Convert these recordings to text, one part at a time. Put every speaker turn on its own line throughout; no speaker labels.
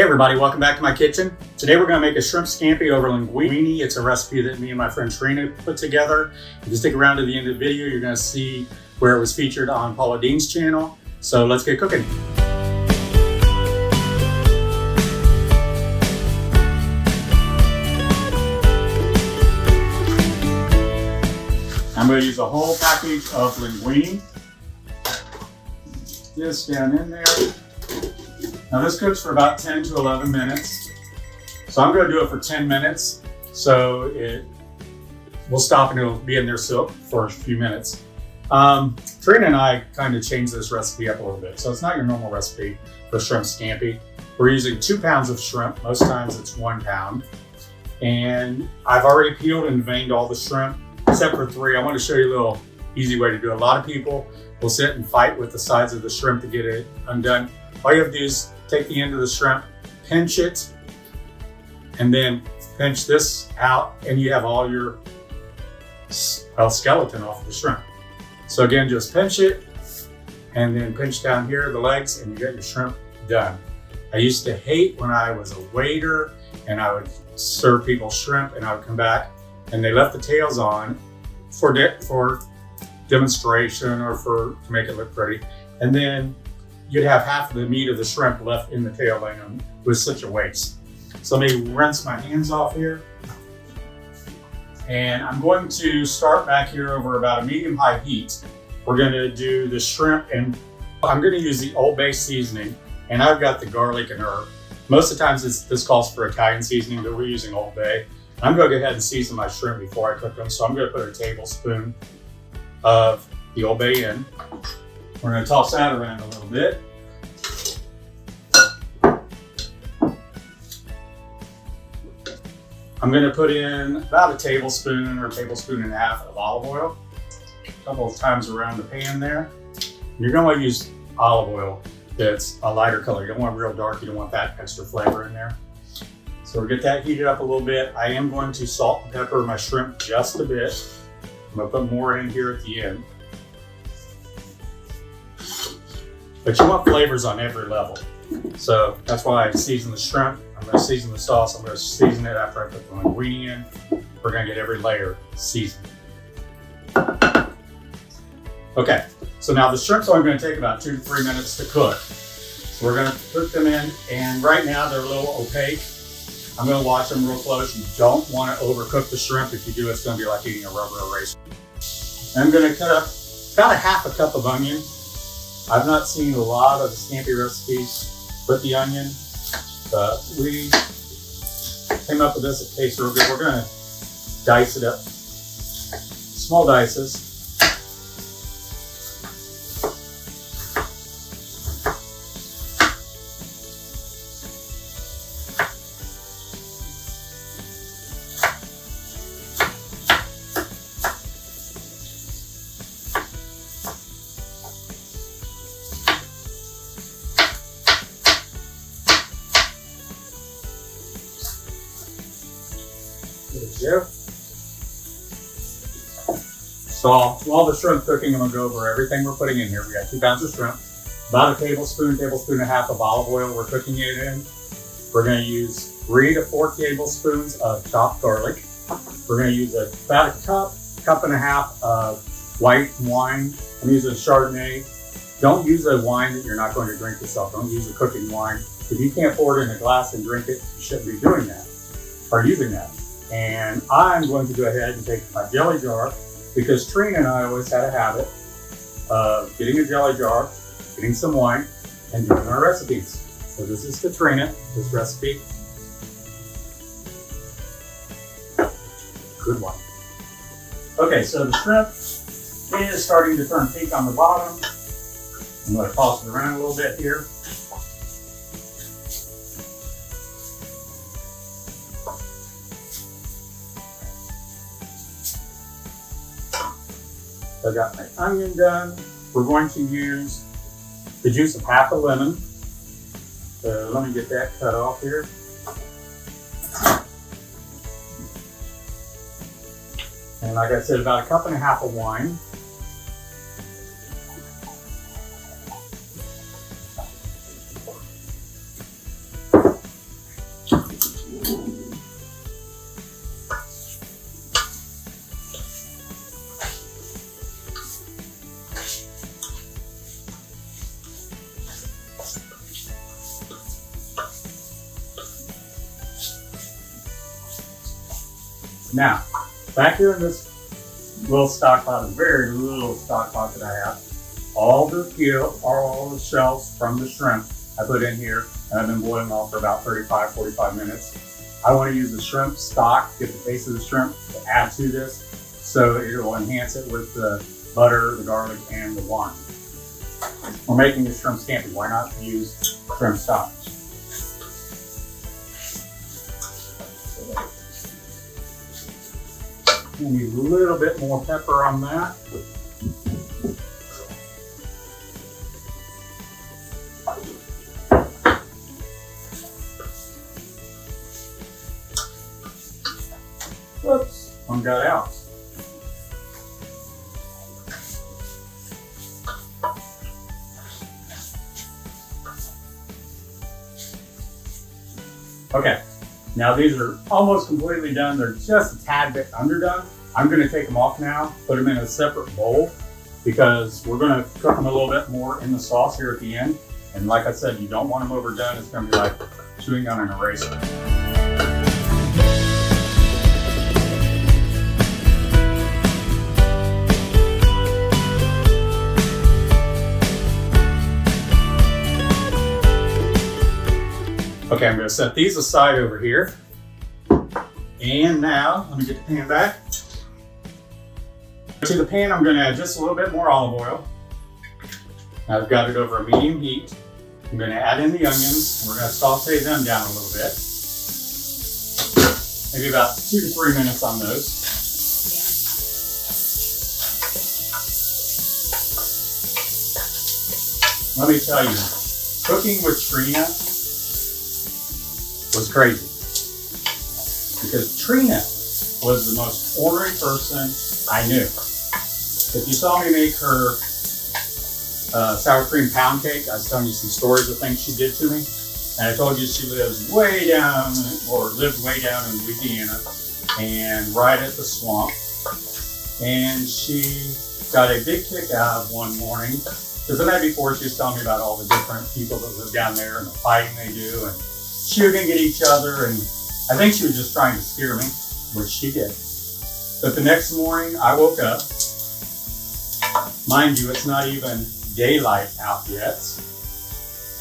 Hey everybody, welcome back to my kitchen. Today we're going to make a shrimp scampi over linguine. It's a recipe that me and my friend Trina put together. If you stick around to the end of the video, you're going to see where it was featured on Paula Deen's channel. So let's get cooking. I'm going to use a whole package of linguine. This down in there. Now this cooks for about 10 to 11 minutes. So I'm going to do it for 10 minutes. So we'll stop and it'll be in there for a few minutes. Trina and I kind of changed this recipe up a little bit. So it's not your normal recipe for shrimp scampi. We're using 2 pounds of shrimp. Most times it's 1 pound. And I've already peeled and veined all the shrimp, except for 3. I want to show you a little easy way to do it. A lot of people will sit and fight with the sides of the shrimp to get it undone. All you have to do is take the end of the shrimp, pinch it, and then pinch this out, and you have all your skeleton off the shrimp. So again, just pinch it, and then pinch down here, the legs, and you got your shrimp done. I used to hate when I was a waiter, and I would serve people shrimp, and I would come back, and they left the tails on for demonstration or to make it look pretty. And then you'd have half of the meat of the shrimp left in the tail end. It was such a waste. So let me rinse my hands off here. And I'm going to start back here over about a medium-high heat. We're going to do the shrimp, and I'm going to use the Old Bay seasoning, and I've got the garlic and herb. Most of the times this calls for Italian seasoning, but we're using Old Bay. I'm going to go ahead and season my shrimp before I cook them. So I'm going to put a tablespoon of the Old Bay in. We're going to toss that around a little bit. I'm going to put in about a tablespoon or a tablespoon and a half of olive oil, a couple of times around the pan there. And you're going to want to use olive oil that's a lighter color. You don't want real dark. You don't want that extra flavor in there. So we'll get that heated up a little bit. I am going to salt and pepper my shrimp just a bit. I'm going to put more in here at the end. But you want flavors on every level. So that's why I season the shrimp. I'm going to season the sauce. I'm going to season it after I put the linguine in. We're going to get every layer seasoned. Okay, so now the shrimp's only going to take about 2 to 3 minutes to cook. So we're going to put them in, and right now they're a little opaque. I'm going to watch them real close. You don't want to overcook the shrimp. If you do, it's going to be like eating a rubber eraser. I'm going to cut up about a half a cup of onion. I've not seen a lot of the scampi recipes with the onion, but we came up with this at Taste Real Good. We're going to dice it up, small dices. There. So while the shrimp's cooking, I'm going to go over everything we're putting in here. We got 2 pounds of shrimp, about a tablespoon and a half of olive oil we're cooking it in. We're going to use 3 to 4 tablespoons of chopped garlic. We're going to use about a cup and a half of white wine. I'm using Chardonnay. Don't use a wine that you're not going to drink yourself. Don't use a cooking wine. If you can't pour it in a glass and drink it, you shouldn't be doing that or using that. And I'm going to go ahead and take my jelly jar, because Trina and I always had a habit of getting a jelly jar, getting some wine, and doing our recipes. So this is to Trina, this recipe. Good one. Okay, so the shrimp is starting to turn pink on the bottom. I'm going to toss it around a little bit here. I got my onion done. We're going to use the juice of half a lemon. So let me get that cut off here. And like I said, about a cup and a half of wine. Now, back here in this little stock pot, a very little stock pot that I have, all the shells from the shrimp I put in here, and I've been boiling off for about 35, 45 minutes. I want to use the shrimp stock, get the base of the shrimp to add to this, so it will enhance it with the butter, the garlic, and the wine. We're making the shrimp scampi. Why not use shrimp stock? I need a little bit more pepper on that. Whoops, one got out. Okay, now these are almost completely done. They're just a tad bit underdone. I'm gonna take them off now, put them in a separate bowl, because we're gonna cook them a little bit more in the sauce here at the end. And like I said, you don't want them overdone. It's gonna be like chewing on an eraser. Okay, I'm gonna set these aside over here. And now, let me get the pan back. To the pan, I'm gonna add just a little bit more olive oil. I've got it over a medium heat. I'm gonna add in the onions, and we're gonna saute them down a little bit. Maybe about 2 to 3 minutes on those. Let me tell you, cooking with Trina was crazy, because Trina was the most ornery person I knew. If you saw me make her sour cream pound cake, I was telling you some stories of things she did to me. And I told you she lived way down in Louisiana and right at the swamp. And she got a big kick out of one morning, because the night before she was telling me about all the different people that live down there and the fighting they do and shooting at each other. And I think she was just trying to scare me, which she did. But the next morning I woke up. Mind you, it's not even daylight out yet.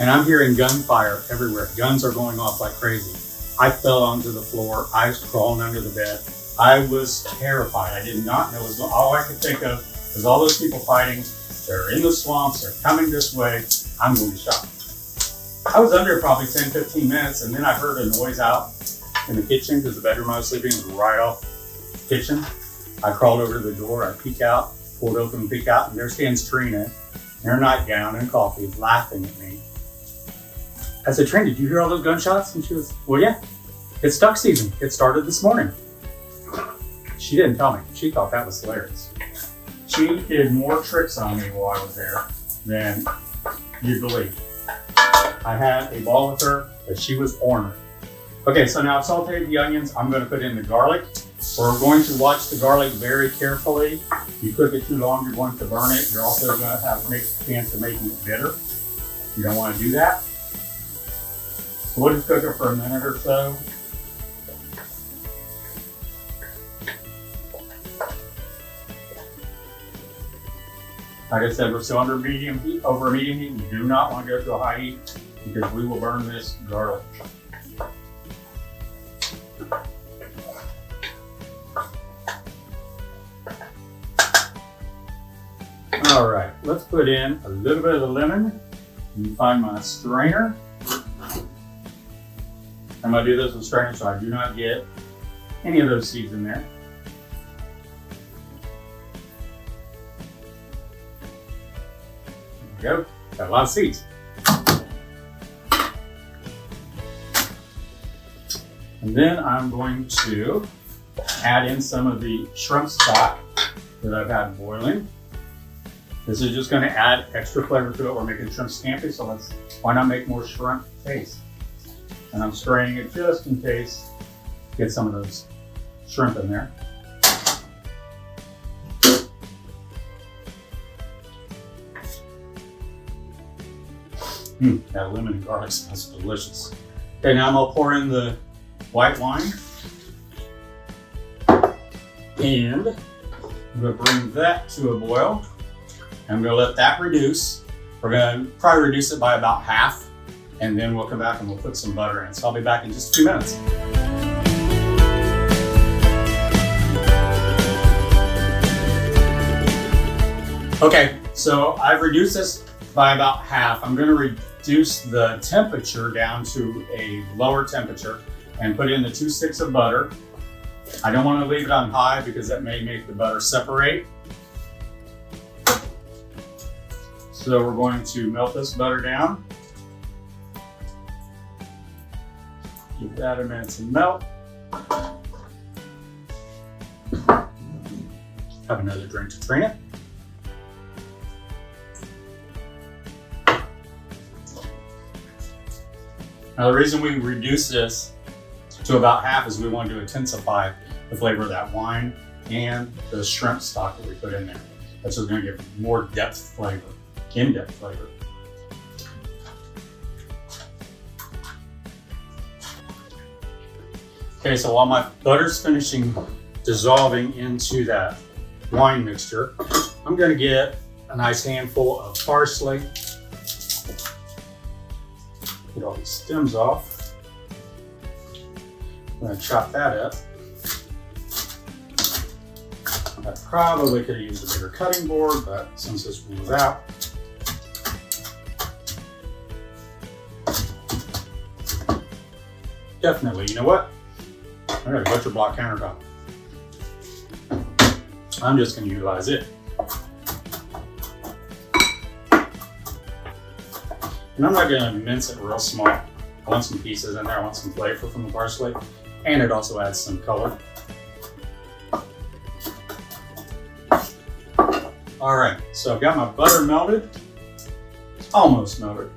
And I'm hearing gunfire everywhere. Guns are going off like crazy. I fell onto the floor. I was crawling under the bed. I was terrified. I did not know what was going on. All I could think of was all those people fighting. They're in the swamps. They're coming this way. I'm going to be shot. I was under probably 10, 15 minutes, and then I heard a noise out in the kitchen, because the bedroom I was sleeping was right off the kitchen. I crawled over to the door. I peek out, pulled open and peek out, and there stands Trina in her nightgown and coffee, laughing at me. I said, Trina, did you hear all those gunshots? And she was, well, yeah, it's duck season. It started this morning. She didn't tell me. She thought that was hilarious. She did more tricks on me while I was there than you'd believe. I had a ball with her, but she was ornery. Okay, so now I've sauteed the onions. I'm going to put in the garlic. We're going to watch the garlic very carefully. If you cook it too long, you're going to burn it. You're also going to have a chance of making it bitter. You don't want to do that. So we'll just cook it for a minute or so. Like I said, we're still under medium heat, over a medium heat. You do not want to go to a high heat, because we will burn this garlic. All right, let's put in a little bit of the lemon. You can find my strainer. I'm gonna do this with strainer so I do not get any of those seeds in there. There we go, got a lot of seeds. And then I'm going to add in some of the shrimp stock that I've had boiling. This is just going to add extra flavor to it. We're making shrimp scampi, so why not make more shrimp taste? And I'm straining it just in case, get some of those shrimp in there. That lemon and garlic smells delicious. Okay, now I'm gonna pour in the white wine. And I'm going to bring that to a boil. I'm going to let that reduce. We're going to probably reduce it by about half, and then we'll come back and we'll put some butter in. So I'll be back in just a few minutes. Okay, so I've reduced this by about half. I'm going to reduce the temperature down to a lower temperature and put in the 2 sticks of butter. I don't want to leave it on high because that may make the butter separate. So we're going to melt this butter down. Give that a minute to melt. Have another drink to Trina. Now the reason we reduce this to about half is we want to intensify the flavor of that wine and the shrimp stock that we put in there. That's just going to give more depth flavor, in-depth flavor. Okay, so while my butter's finishing dissolving into that wine mixture, I'm going to get a nice handful of parsley. Get all these stems off. I'm going to chop that up. I probably could have used a bigger cutting board, but since this one was out. Definitely, you know what? I got a butcher block countertop. I'm just going to utilize it. And I'm not going to mince it real small. I want some pieces in there. I want some flavor from the parsley. And it also adds some color. All right, so I've got my butter melted. Almost melted.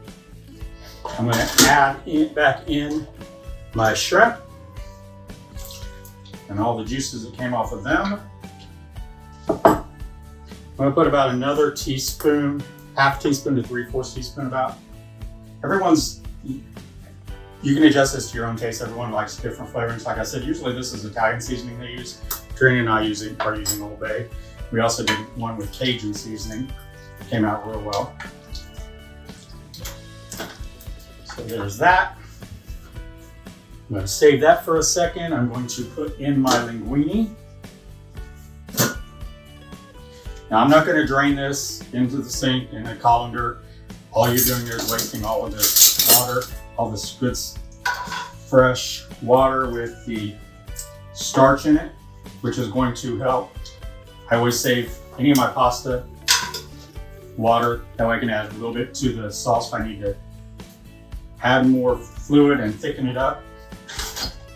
I'm going to add back in my shrimp and all the juices that came off of them. I'm going to put about another teaspoon, half teaspoon to 3/4 teaspoon about. You can adjust this to your own taste. Everyone likes different flavorings. Like I said, usually this is Italian seasoning they use. Trina and I are using Old Bay. We also did one with Cajun seasoning. Came out real well. So there's that. I'm going to save that for a second. I'm going to put in my linguine. Now I'm not going to drain this into the sink in a colander. All you're doing is wasting all of this water, all this good fresh water with the starch in it, which is going to help. I always save any of my pasta water, that way I can add a little bit to the sauce if I need to add more fluid and thicken it up.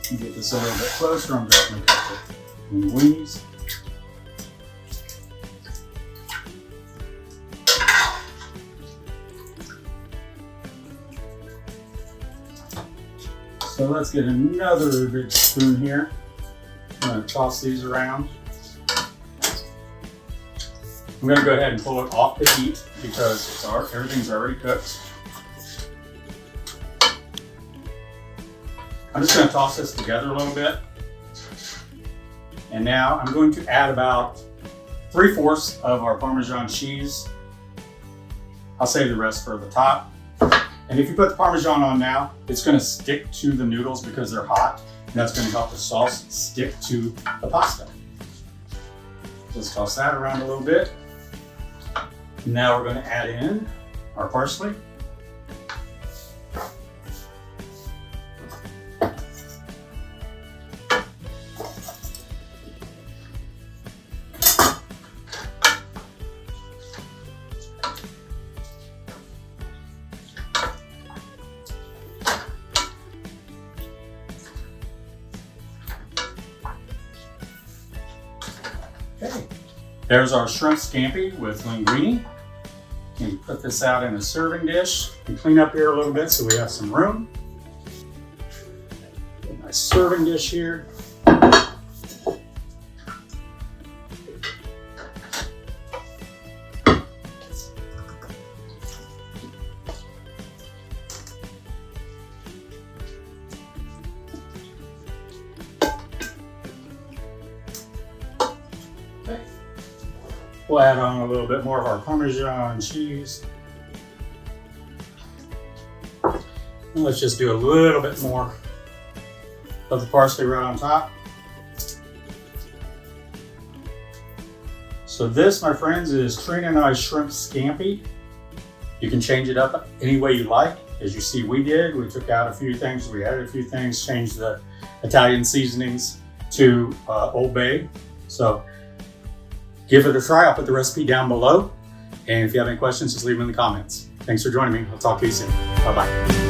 Get this a little bit closer. I'm just going to cut the linguines. So let's get another big spoon here. I'm going to toss these around. I'm going to go ahead and pull it off the heat because everything's already cooked. I'm just going to toss this together a little bit. And now I'm going to add about 3/4 of our Parmesan cheese. I'll save the rest for the top. And if you put the Parmesan on now, it's going to stick to the noodles because they're hot. And that's going to help the sauce stick to the pasta. Just toss that around a little bit. Now we're going to add in our parsley. Okay, there's our shrimp scampi with linguine. And put this out in a serving dish and clean up here a little bit so we have some room. Get a nice serving dish here. We'll add on a little bit more of our Parmesan cheese. And let's just do a little bit more of the parsley right on top. So this, my friends, is Trina and I's Shrimp Scampi. You can change it up any way you like. As you see, we did. We took out a few things, we added a few things, changed the Italian seasonings to Old Bay. So give it a try. I'll put the recipe down below. And if you have any questions, just leave them in the comments. Thanks for joining me. I'll talk to you soon. Bye-bye.